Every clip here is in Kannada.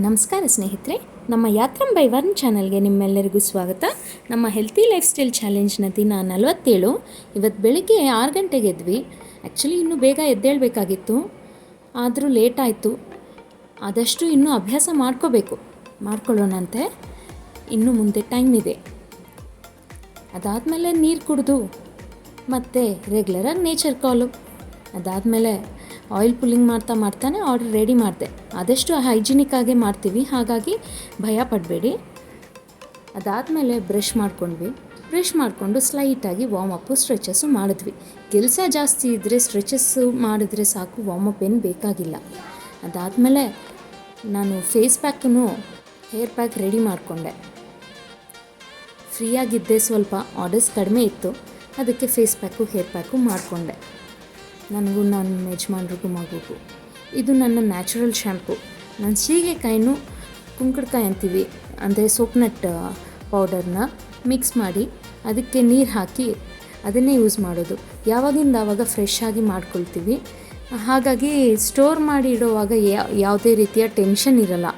ನಮಸ್ಕಾರ ಸ್ನೇಹಿತರೆ, ನಮ್ಮ ಯಾತ್ರಂ ಬೈ ವರ್ನ್ ಚಾನಲ್ಗೆ ನಿಮ್ಮೆಲ್ಲರಿಗೂ ಸ್ವಾಗತ. ನಮ್ಮ ಹೆಲ್ತಿ ಲೈಫ್ ಸ್ಟೈಲ್ ಚಾಲೆಂಜ್ನ ದಿನ 47. ಇವತ್ತು ಬೆಳಿಗ್ಗೆ 6 ಗಂಟೆಗೆ ಎದ್ವಿ. ಆ್ಯಕ್ಚುಲಿ ಇನ್ನೂ ಬೇಗ ಎದ್ದೇಳಬೇಕಾಗಿತ್ತು, ಆದರೂ ಲೇಟ್ ಆಯಿತು. ಆದಷ್ಟು ಇನ್ನೂ ಅಭ್ಯಾಸ ಮಾಡ್ಕೊಳ್ಳೋಣಂತೆ. ಇನ್ನೂ ಮುಂದೆ ಟೈಮ್ ಇದೆ. ಅದಾದಮೇಲೆ ನೀರು ಕುಡಿದು ಮತ್ತು ರೆಗ್ಯುಲರಾಗಿ ನೇಚರ್ ಕಾಲು. ಅದಾದಮೇಲೆ ಆಯಿಲ್ ಪುಲ್ಲಿಂಗ್ ಮಾಡ್ತಾನೆ ಆರ್ಡರ್ ರೆಡಿ ಮಾಡಿದೆ. ಆದಷ್ಟು ಹೈಜಿನಿಕ್ ಆಗೇ ಮಾಡ್ತೀವಿ, ಹಾಗಾಗಿ ಭಯ ಪಡಬೇಡಿ. ಅದಾದಮೇಲೆ ಬ್ರಷ್ ಮಾಡಿಕೊಂಡು ಸ್ಲೈಟಾಗಿ ವಾರ್ಮಪ್ಪು ಸ್ಟ್ರೆಚಸ್ಸು ಮಾಡಿದ್ವಿ. ಕೆಲಸ ಜಾಸ್ತಿ ಇದ್ದರೆ ಸ್ಟ್ರೆಚಸ್ಸು ಮಾಡಿದ್ರೆ ಸಾಕು, ವಾರ್ಮಪ್ ಏನು ಬೇಕಾಗಿಲ್ಲ. ಅದಾದಮೇಲೆ ನಾನು ಫೇಸ್ ಪ್ಯಾಕನ್ನು ಹೇರ್ ಪ್ಯಾಕ್ ರೆಡಿ ಮಾಡಿಕೊಂಡೆ. ಫ್ರೀಯಾಗಿದ್ದೆ, ಸ್ವಲ್ಪ ಆರ್ಡರ್ಸ್ ಕಡಿಮೆ ಇತ್ತು, ಅದಕ್ಕೆ ಫೇಸ್ ಪ್ಯಾಕು ಹೇರ್ ಪ್ಯಾಕು ಮಾಡಿಕೊಂಡೆ. ನನಗೂ ನನ್ನ ಯಜಮಾನ್ರಿಗೂ ಮಗುಗೂ. ಇದು ನನ್ನ ನ್ಯಾಚುರಲ್ ಶ್ಯಾಂಪು. ನಾನು ಸೀಗೆಕಾಯಿನೂ ಕುಂಕುಳಕಾಯಿ ಅಂತೀವಿ, ಅಂದರೆ ಸೋಪ್ನಟ್ ಪೌಡರ್ನ ಮಿಕ್ಸ್ ಮಾಡಿ ಅದಕ್ಕೆ ನೀರು ಹಾಕಿ ಅದನ್ನೇ ಯೂಸ್ ಮಾಡೋದು. ಯಾವಾಗಿಂದ ಆವಾಗ ಫ್ರೆಶ್ ಆಗಿ ಮಾಡ್ಕೊಳ್ತೀವಿ, ಹಾಗಾಗಿ ಸ್ಟೋರ್ ಮಾಡಿ ಇಡುವಾಗ ಯಾವುದೇ ರೀತಿಯ ಟೆನ್ಷನ್ ಇರಲ್ಲ.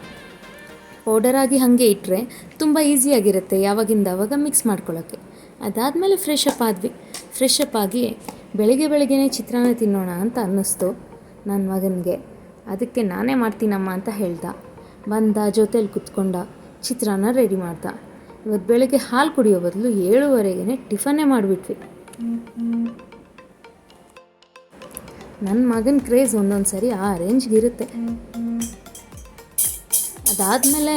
ಪೌಡರಾಗಿ ಹಾಗೆ ಇಟ್ಟರೆ ತುಂಬ ಈಸಿಯಾಗಿರುತ್ತೆ ಯಾವಾಗಿಂದ ಆವಾಗ ಮಿಕ್ಸ್ ಮಾಡ್ಕೊಳ್ಳೋಕ್ಕೆ. ಅದಾದಮೇಲೆ ಫ್ರೆಶ್ ಅಪ್ ಆಗಿ ಬೆಳಗ್ಗೆನೇ ಚಿತ್ರಾನ್ನ ತಿನ್ನೋಣ ಅಂತ ಅನ್ನಿಸ್ತು ನನ್ನ ಮಗನಿಗೆ. ಅದಕ್ಕೆ ನಾನೇ ಮಾಡ್ತೀನಮ್ಮ ಅಂತ ಹೇಳ್ದ. ಬಂದ, ಜೊತೇಲಿ ಕುತ್ಕೊಂಡ, ಚಿತ್ರಾನ್ನ ರೆಡಿ ಮಾಡ್ದ. ಇವತ್ತು ಬೆಳಗ್ಗೆ ಹಾಲು ಕುಡಿಯೋ ಬದಲು 7:30ಗೆ ಟಿಫನ್ನೇ ಮಾಡಿಬಿಟ್ವಿ. ನನ್ನ ಮಗನ ಕ್ರೇಜ್ ಒಂದೊಂದು ಸರಿ ಆ ರೇಂಜ್ಗಿರುತ್ತೆ. ಅದಾದಮೇಲೆ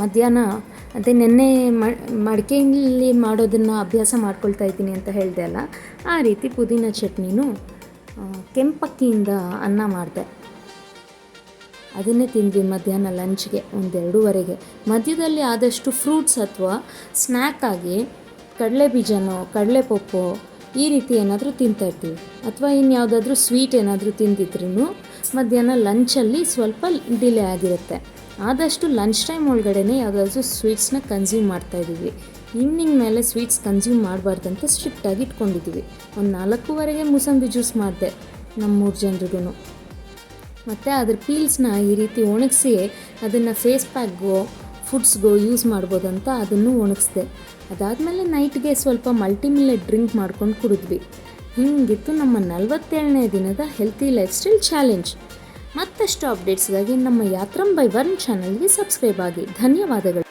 ಮಧ್ಯಾಹ್ನ ಅದೇ ನೆನ್ನೆ ಮಡಿಕೆಯಲ್ಲಿ ಮಾಡೋದನ್ನು ಅಭ್ಯಾಸ ಮಾಡ್ಕೊಳ್ತಾ ಇದ್ದೀನಿ ಅಂತ ಹೇಳಿದೆ ಅಲ್ಲ, ಆ ರೀತಿ ಪುದೀನ ಚಟ್ನಿನೂ ಕೆಂಪಕ್ಕಿಯಿಂದ ಅನ್ನ ಮಾಡಿದೆ. ಅದನ್ನೇ ತಿಂದ್ವಿ ಮಧ್ಯಾಹ್ನ ಲಂಚ್ಗೆ 1-2:30. ಮಧ್ಯದಲ್ಲಿ ಆದಷ್ಟು ಫ್ರೂಟ್ಸ್ ಅಥವಾ ಸ್ನ್ಯಾಕ್ ಆಗಿ ಕಡಲೆ ಬೀಜನೋ ಕಡಲೆ ಪಪ್ಪು ಈ ರೀತಿ ಏನಾದರೂ ತಿಂತಾಯಿರ್ತೀವಿ. ಅಥವಾ ಇನ್ಯಾವುದಾದ್ರೂ ಸ್ವೀಟ್ ಏನಾದರೂ ತಿಂದಿದ್ರೂ ಮಧ್ಯಾಹ್ನ ಲಂಚಲ್ಲಿ ಸ್ವಲ್ಪ ಡಿಲೇ ಆಗಿರುತ್ತೆ. ಆದಷ್ಟು ಲಂಚ್ ಟೈಮ್ ಒಳಗಡೆ ಯಾವುದಾದ್ರೂ ಸ್ವೀಟ್ಸ್ನ ಕನ್ಸ್ಯೂಮ್ ಮಾಡ್ತಾಯಿದ್ದೀವಿ. ಈವ್ನಿಂಗ್ ಮೇಲೆ ಸ್ವೀಟ್ಸ್ ಕನ್ಸ್ಯೂಮ್ ಮಾಡಬಾರ್ದಂತ ಸ್ಟ್ರಿಕ್ಟಾಗಿ ಇಟ್ಕೊಂಡಿದ್ದೀವಿ. 4:15ಗೆ ಮೂಸಂಬಿ ಜ್ಯೂಸ್ ಮಾಡಿದೆ ನಮ್ಮ 3 ಜನರಿಗೂ. ಮತ್ತು ಅದ್ರ ಪೀಲ್ಸ್ನ ಈ ರೀತಿ ಒಣಗಿಸಿ ಅದನ್ನು ಫೇಸ್ ಪ್ಯಾಕ್ಗೋ ಫುಡ್ಸ್ಗೋ ಯೂಸ್ ಮಾಡ್ಬೋದಂತ ಅದನ್ನು ಒಣಗಿಸ್ದೆ. ಅದಾದಮೇಲೆ ನೈಟ್ಗೆ ಸ್ವಲ್ಪ ಮಲ್ಟಿಮಿಲೆಟ್ ಡ್ರಿಂಕ್ ಮಾಡ್ಕೊಂಡು ಕುಡಿದ್ವಿ. ಹೀಗಿತ್ತು ನಮ್ಮ 47ನೇ ದಿನದ ಹೆಲ್ತಿ ಲೈಫ್ ಸ್ಟೈಲ್ ಚಾಲೆಂಜ್. ಮತ್ತಷ್ಟು ಅಪ್ಡೇಟ್ಸ್ಗಾಗಿ ನಮ್ಮ ಯಾತ್ರಂ ಬೈ ವರ್ನ್ ಚಾನಲ್ಗೆ ಸಬ್ಸ್ಕ್ರೈಬ್ ಆಗಿ. ಧನ್ಯವಾದಗಳು.